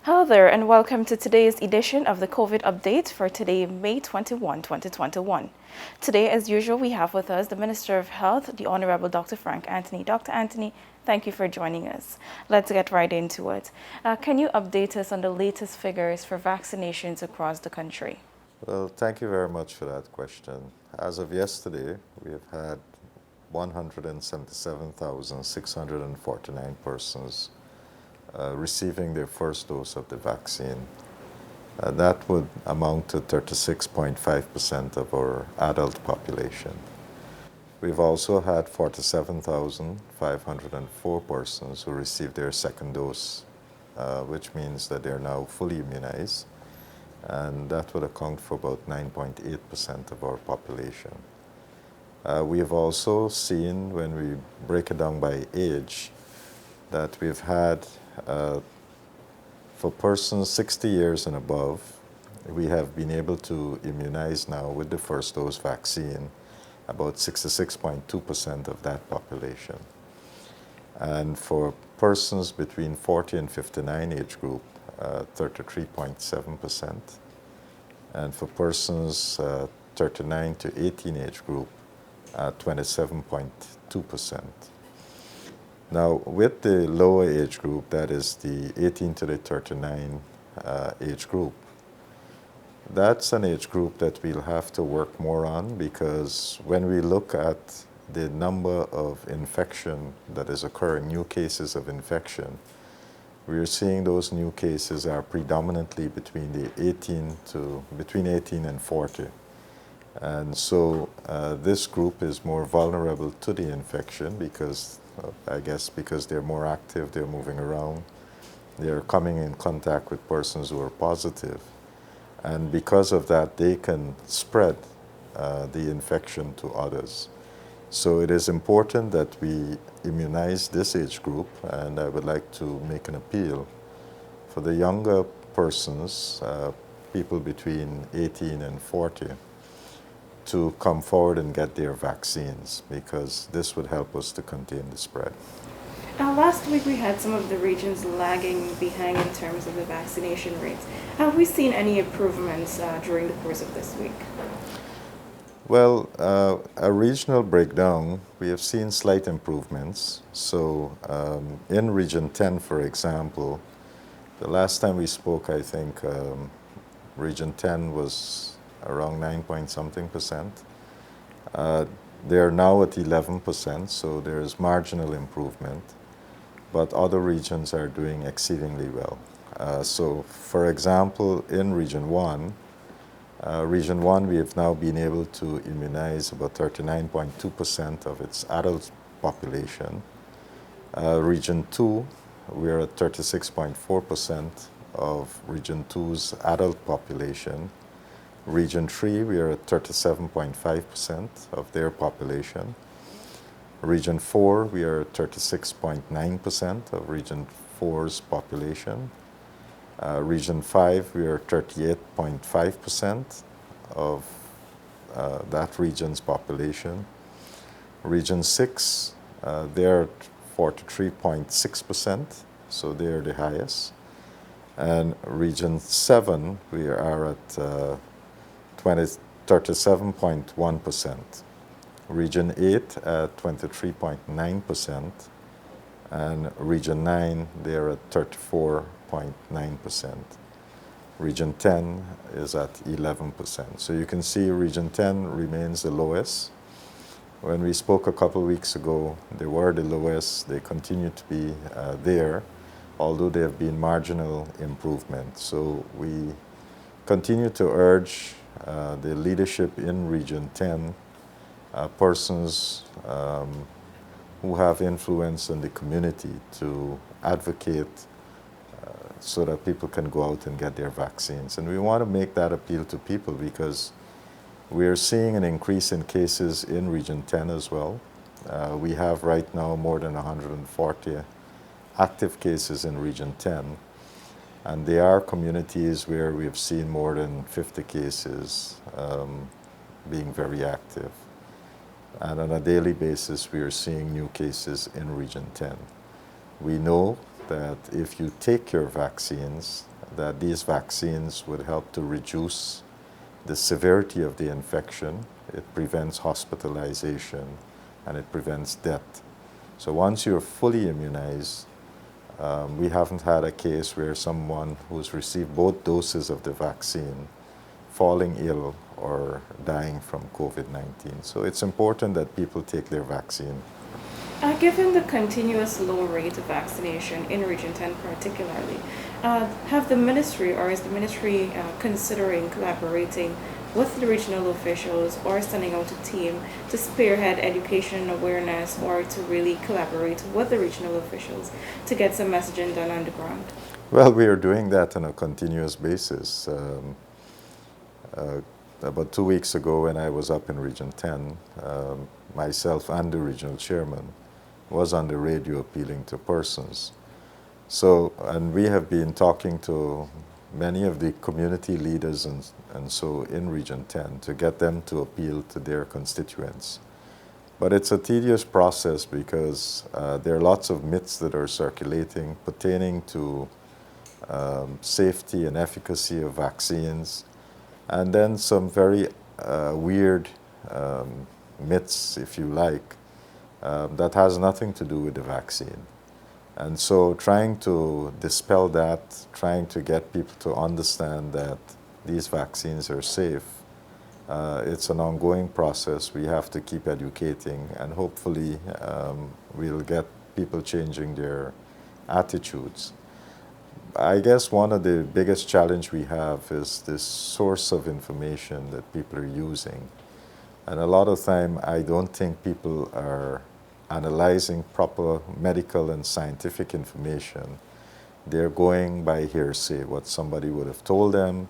Hello there, and welcome to today's edition of the COVID update for today, May 21, 2021. Today, as usual, we have with us the Minister of Health, the Honorable Dr. Frank Anthony. Dr. Anthony, thank you for joining us. Let's get right into it. Can you update us on the latest figures for vaccinations across the country? Well, thank you very much for that question. As of yesterday, we have had 177,649 persons receiving their first dose of the vaccine. That would amount to 36.5% of our adult population. We've also had 47,504 persons who received their second dose, which means that they're now fully immunized, and that would account for about 9.8% of our population. We have also seen, when we break it down by age, that we've had, for persons 60 years and above, we have been able to immunize now with the first dose vaccine about 66.2% of that population. And for persons between 40 and 59 age group, 33.7%. And for persons 39 to 18 age group, 27.2%. Now, with the lower age group, that is the 18 to the 39 age group, that's an age group that we'll have to work more on, because when we look at the number of infection that is occurring, new cases of infection, we are seeing those new cases are predominantly between 18 and 40. And so this group is more vulnerable to the infection because, I guess, because they're more active, they're moving around, they're coming in contact with persons who are positive. And because of that, they can spread the infection to others. So it is important that we immunize this age group, and I would like to make an appeal for the younger persons, people between 18 and 40, to come forward and get their vaccines, because this would help us to contain the spread. Last week we had some of the regions lagging behind in terms of the vaccination rates. Have we seen any improvements during the course of this week? Well, a regional breakdown, we have seen slight improvements. So in Region 10, for example, the last time we spoke, I think Region 10 was around 9-point-something%. They are now at 11%, so there is marginal improvement. But other regions are doing exceedingly well. So, for example, in Region 1, we have now been able to immunize about 39.2% of its adult population. Region 2, we are at 36.4% of Region 2's adult population. Region 3, we are at 37.5% of their population. Region 4, we are at 36.9% of Region 4's population. Region 5, we are 38.5% of that region's population. Region 6, they're at 43.6%, so they're the highest. And Region 7, we are at 37.1%. Region 8 at 23.9%. And Region 9, they're at 34.9%. Region 10 is at 11%. So you can see Region 10 remains the lowest. When we spoke a couple of weeks ago, they were the lowest. They continue to be there, although there have been marginal improvement. So we continue to urge the leadership in Region 10, persons who have influence in the community, to advocate so that people can go out and get their vaccines. And we want to make that appeal to people because we are seeing an increase in cases in Region 10 as well. We have right now more than 140 active cases in Region 10. And there are communities where we have seen more than 50 cases being very active. And on a daily basis, we are seeing new cases in Region 10. We know that if you take your vaccines, that these vaccines would help to reduce the severity of the infection. It prevents hospitalization and it prevents death. So once you're fully immunized, we haven't had a case where someone who's received both doses of the vaccine falling ill or dying from COVID-19. So it's important that people take their vaccine. Given the continuous low rate of vaccination in Region 10 particularly, have the ministry or is the ministry considering collaborating with the regional officials or sending out a team to spearhead education and awareness or to really collaborate with the regional officials to get some messaging done on the ground? Well, we are doing that on a continuous basis. About 2 weeks ago when I was up in Region 10, myself and the regional chairman was on the radio appealing to persons. So, and we have been talking to many of the community leaders and so in Region 10 to get them to appeal to their constituents. But it's a tedious process because there are lots of myths that are circulating pertaining to safety and efficacy of vaccines, and then some very weird myths, if you like, that has nothing to do with the vaccine. And so trying to dispel that, trying to get people to understand that these vaccines are safe, it's an ongoing process. We have to keep educating, and hopefully we'll get people changing their attitudes. I guess one of the biggest challenge we have is this source of information that people are using. And a lot of time, I don't think people are analyzing proper medical and scientific information. They're going by hearsay, what somebody would have told them.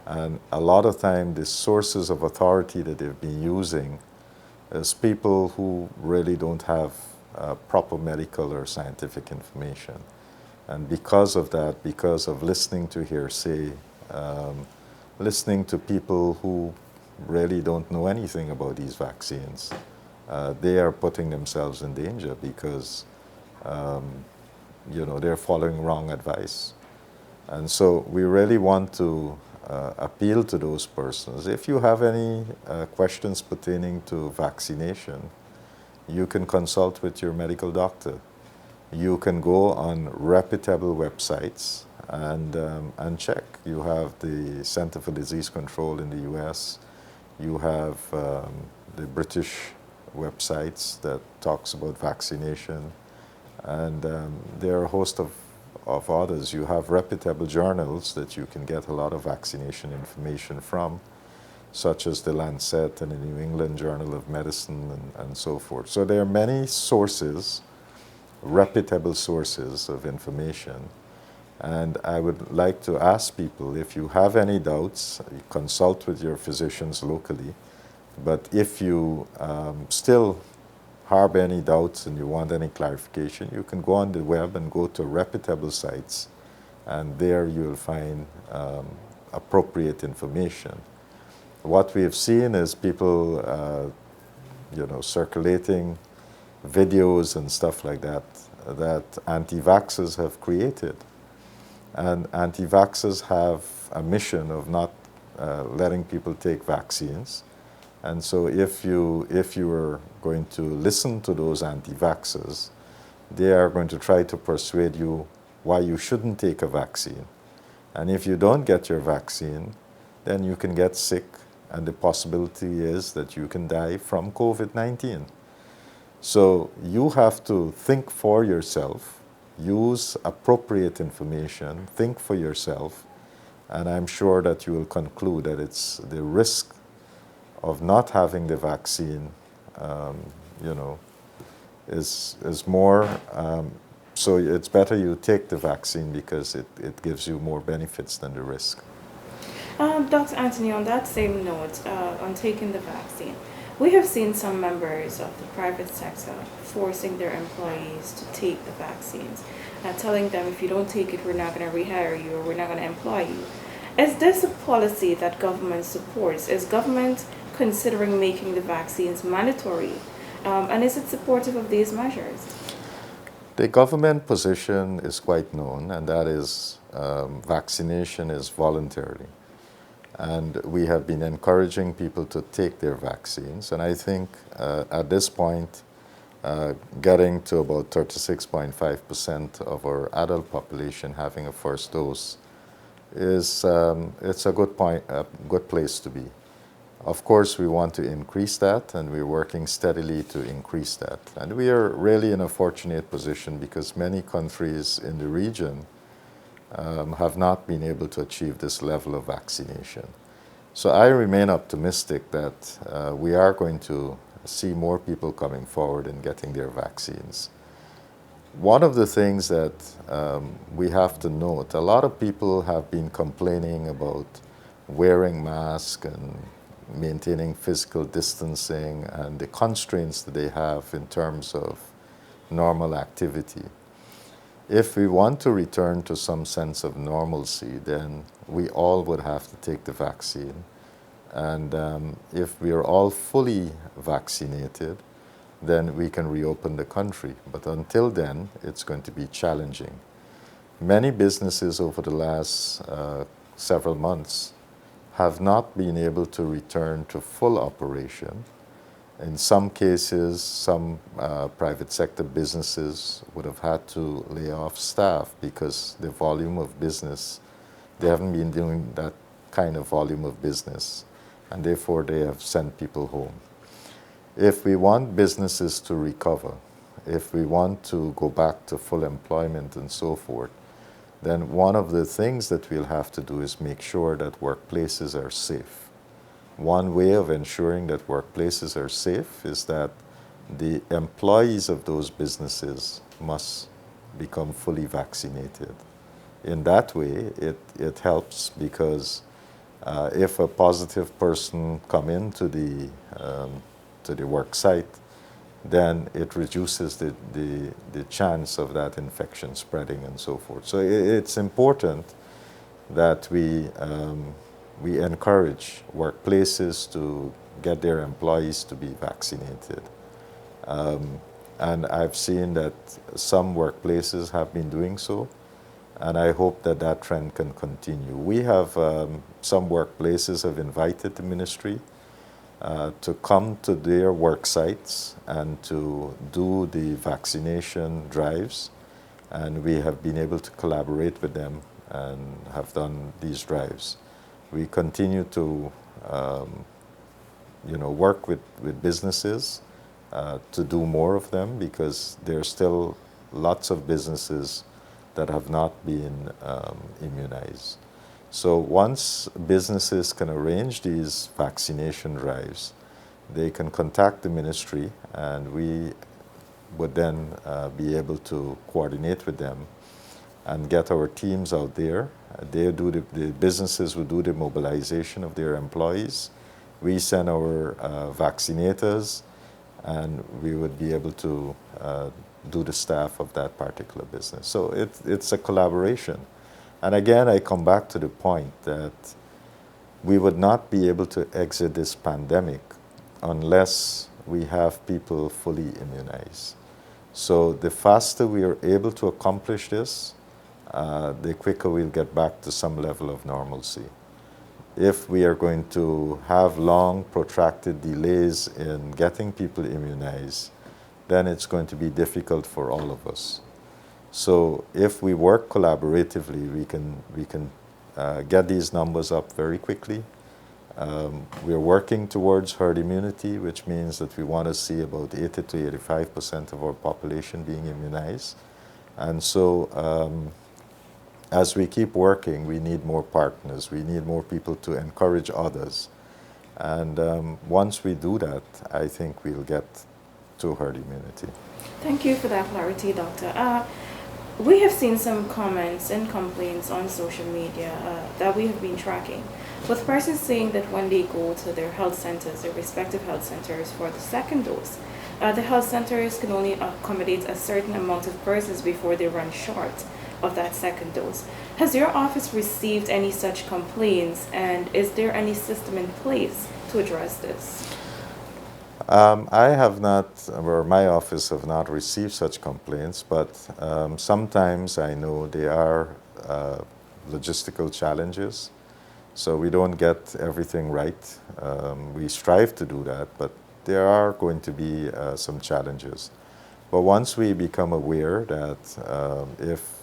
And a lot of time, the sources of authority that they've been using is people who really don't have proper medical or scientific information. And because of that, because of listening to hearsay, listening to people who really don't know anything about these vaccines, they are putting themselves in danger because they're following wrong advice. And so we really want to appeal to those persons. If you have any questions pertaining to vaccination, you can consult with your medical doctor. You can go on reputable websites and check. You have the Center for Disease Control in the US. You have the British websites that talks about vaccination. And there are a host of others. You have reputable journals that you can get a lot of vaccination information from, such as the Lancet and the New England Journal of Medicine and so forth. So there are many sources, reputable sources of information. And I would like to ask people, if you have any doubts, you consult with your physicians locally. But if you still harbor any doubts and you want any clarification, you can go on the web and go to reputable sites, and there you'll find appropriate information. What we have seen is people, circulating videos and stuff like that anti-vaxxers have created. And anti-vaxxers have a mission of not letting people take vaccines. And so if you are going to listen to those anti-vaxxers, they are going to try to persuade you why you shouldn't take a vaccine. And if you don't get your vaccine, then you can get sick, and the possibility is that you can die from COVID-19. So you have to think for yourself, use appropriate information, think for yourself, and I'm sure that you will conclude that it's the risk of not having the vaccine, is more. So it's better you take the vaccine because it gives you more benefits than the risk. Dr. Anthony, on that same note, on taking the vaccine, we have seen some members of the private sector forcing their employees to take the vaccines, telling them if you don't take it, we're not going to rehire you or we're not going to employ you. Is this a policy that government supports? Is government considering making the vaccines mandatory? And is it supportive of these measures? The government position is quite known, and that is vaccination is voluntary. And we have been encouraging people to take their vaccines. And I think at this point, getting to about 36.5% of our adult population having a first dose is it's a good point, a good place to be. Of course, we want to increase that, and we're working steadily to increase that. And we are really in a fortunate position because many countries in the region have not been able to achieve this level of vaccination. So I remain optimistic that we are going to see more people coming forward and getting their vaccines. One of the things that we have to note, a lot of people have been complaining about wearing masks and maintaining physical distancing and the constraints that they have in terms of normal activity. If we want to return to some sense of normalcy, then we all would have to take the vaccine. And if we are all fully vaccinated, then we can reopen the country. But until then, it's going to be challenging. Many businesses over the last several months have not been able to return to full operation. In some cases, some private sector businesses would have had to lay off staff because the volume of business, they haven't been doing that kind of volume of business, and therefore they have sent people home. If we want businesses to recover, if we want to go back to full employment and so forth, then one of the things that we'll have to do is make sure that workplaces are safe. One way of ensuring that workplaces are safe is that the employees of those businesses must become fully vaccinated. In that way, it helps because if a positive person come into the work site, then it reduces the chance of that infection spreading and so forth. So it's important that we encourage workplaces to get their employees to be vaccinated. And I've seen that some workplaces have been doing so, and I hope that that trend can continue. We have, some workplaces have invited the ministry to come to their work sites and to do the vaccination drives, and we have been able to collaborate with them and have done these drives. We continue to work with businesses to do more of them because there are still lots of businesses that have not been immunized. So once businesses can arrange these vaccination drives, they can contact the ministry, and we would then be able to coordinate with them and get our teams out there. The businesses will do the mobilization of their employees. We send our vaccinators, and we would be able to do the staff of that particular business. So it's a collaboration. And again, I come back to the point that we would not be able to exit this pandemic unless we have people fully immunized. So the faster we are able to accomplish this, the quicker we'll get back to some level of normalcy. If we are going to have long, protracted delays in getting people immunized, then it's going to be difficult for all of us. So if we work collaboratively, we can get these numbers up very quickly. We're working towards herd immunity, which means that we want to see about 80 to 85% of our population being immunized. And so as we keep working, we need more partners. We need more people to encourage others. And once we do that, I think we'll get to herd immunity. Thank you for that clarity, Doctor. We have seen some comments and complaints on social media that we have been tracking, with persons saying that when they go to their health centers, their respective health centers for the second dose, the health centers can only accommodate a certain amount of persons before they run short of that second dose. Has your office received any such complaints, and is there any system in place to address this? I have not, or my office have not received such complaints, but sometimes I know there are logistical challenges, so we don't get everything right. We strive to do that, but there are going to be some challenges. But once we become aware that if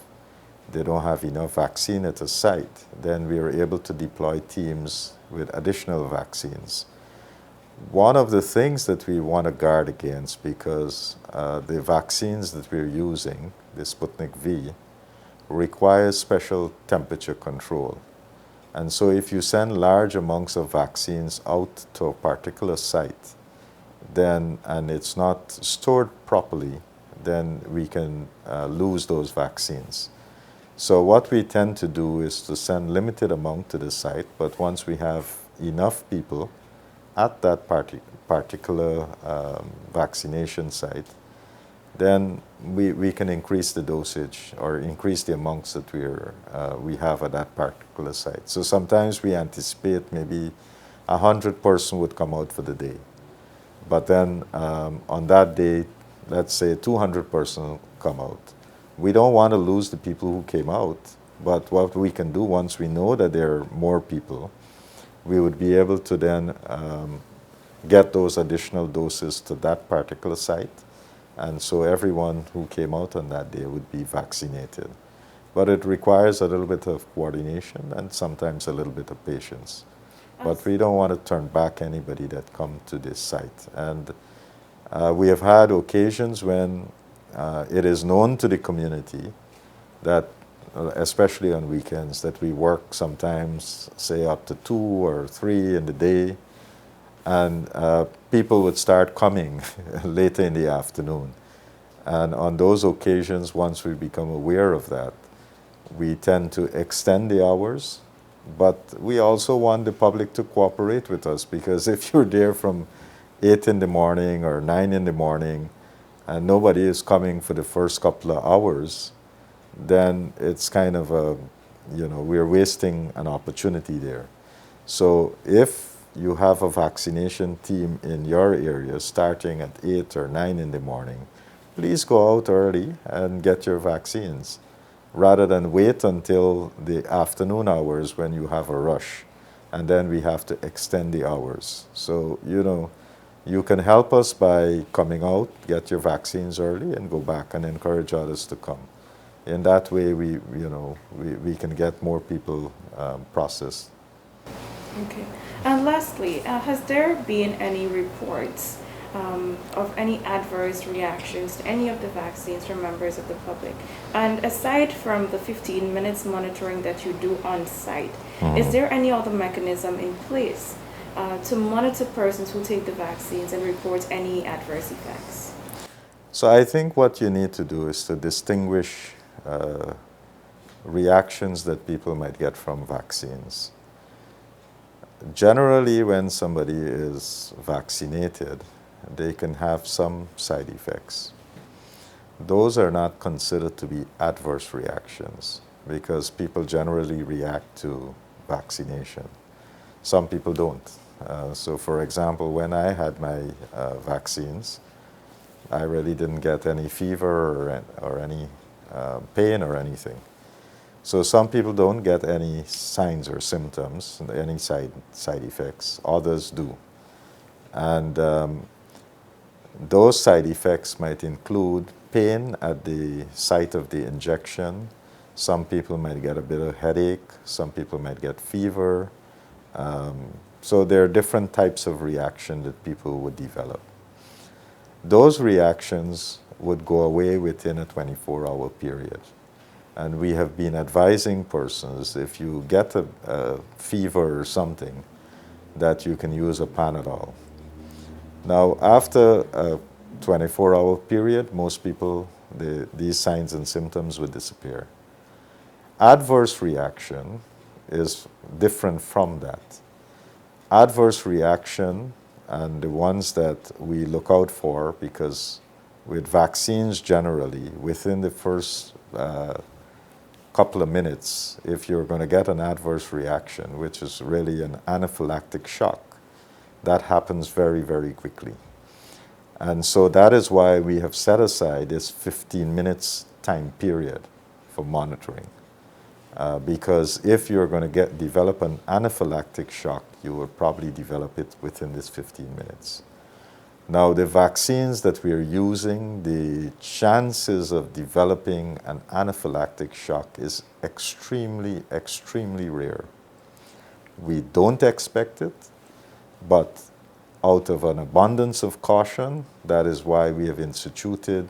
they don't have enough vaccine at a site, then we are able to deploy teams with additional vaccines. One of the things that we want to guard against, because the vaccines that we're using, the Sputnik V, requires special temperature control. And so if you send large amounts of vaccines out to a particular site, then, and it's not stored properly, then we can lose those vaccines. So what we tend to do is to send limited amount to the site, but once we have enough people at that particular vaccination site, then we can increase the dosage or increase the amounts that we have at that particular site. So sometimes we anticipate maybe 100 person would come out for the day. But then on that day, let's say 200 person come out. We don't want to lose the people who came out, but what we can do once we know that there are more people, we would be able to then get those additional doses to that particular site. And so everyone who came out on that day would be vaccinated. But it requires a little bit of coordination and sometimes a little bit of patience. But we don't want to turn back anybody that come to this site. And we have had occasions when it is known to the community that, especially on weekends, that we work sometimes, say, up to 2 or 3 in the day, and people would start coming later in the afternoon. And on those occasions, once we become aware of that, we tend to extend the hours, but we also want the public to cooperate with us, because if you're there from 8 in the morning or 9 in the morning and nobody is coming for the first couple of hours, then it's kind of a, we're wasting an opportunity there. So if you have a vaccination team in your area starting at 8 or 9 in the morning, please go out early and get your vaccines, rather than wait until the afternoon hours when you have a rush, and then we have to extend the hours. So, you can help us by coming out, get your vaccines early, and go back and encourage others to come. In that way, we can get more people processed. Okay. And lastly, has there been any reports of any adverse reactions to any of the vaccines from members of the public? And aside from the 15 minutes monitoring that you do on site, is there any other mechanism in place to monitor persons who take the vaccines and report any adverse effects? So I think what you need to do is to distinguish reactions that people might get from vaccines. Generally, when somebody is vaccinated, they can have some side effects. Those are not considered to be adverse reactions, because people generally react to vaccination. Some people don't. So for example, when I had my vaccines, I really didn't get any fever or any pain or anything. So some people don't get any signs or symptoms, any side effects. Others do. And those side effects might include pain at the site of the injection. Some people might get a bit of headache. Some people might get fever. So there are different types of reaction that people would develop. Those reactions would go away within a 24-hour period. And we have been advising persons, if you get a fever or something, that you can use a Panadol. Now, after a 24-hour period, most people, these signs and symptoms would disappear. Adverse reaction is different from that. Adverse reaction, and the ones that we look out for, because with vaccines generally, within the first couple of minutes, if you're going to get an adverse reaction, which is really an anaphylactic shock, that happens very, very quickly. And so that is why we have set aside this 15 minutes time period for monitoring. Because if you're going to develop an anaphylactic shock, you will probably develop it within this 15 minutes. Now, the vaccines that we are using, the chances of developing an anaphylactic shock is extremely, extremely rare. We don't expect it, but out of an abundance of caution, that is why we have instituted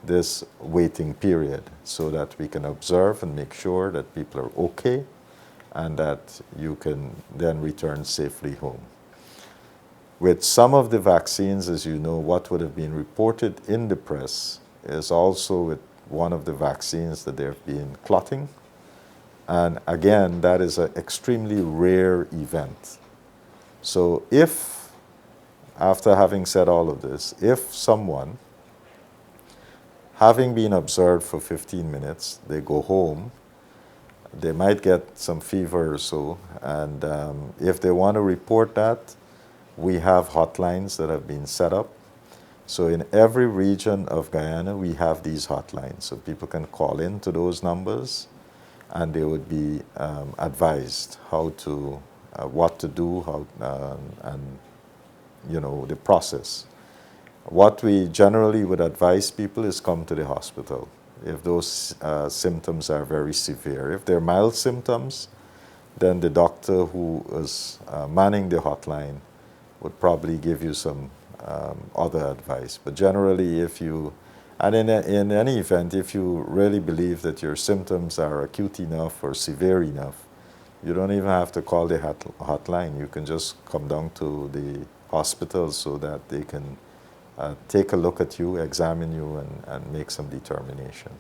this waiting period, so that we can observe and make sure that people are okay and that you can then return safely home. With some of the vaccines, as you know, what would have been reported in the press is also with one of the vaccines that there have been clotting. And again, that is an extremely rare event. So if, after having said all of this, if someone, having been observed for 15 minutes, they go home, they might get some fever or so, and if they want to report that, we have hotlines that have been set up. So in every region of Guyana, we have these hotlines. So people can call in to those numbers, and they would be advised how to, what to do, and you know, the process. What we generally would advise people is come to the hospital if those symptoms are very severe. If they're mild symptoms, then the doctor who is manning the hotline would probably give you some other advice. But generally, if you, and in any event, if you really believe that your symptoms are acute enough or severe enough, you don't even have to call the hotline. You can just come down to the hospital so that they can take a look at you, examine you, and make some determination.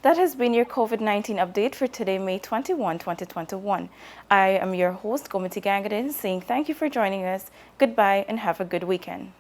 That has been your COVID-19 update for today, May 21, 2021. I am your host, Gomiti Gangadin, saying thank you for joining us, goodbye, and have a good weekend.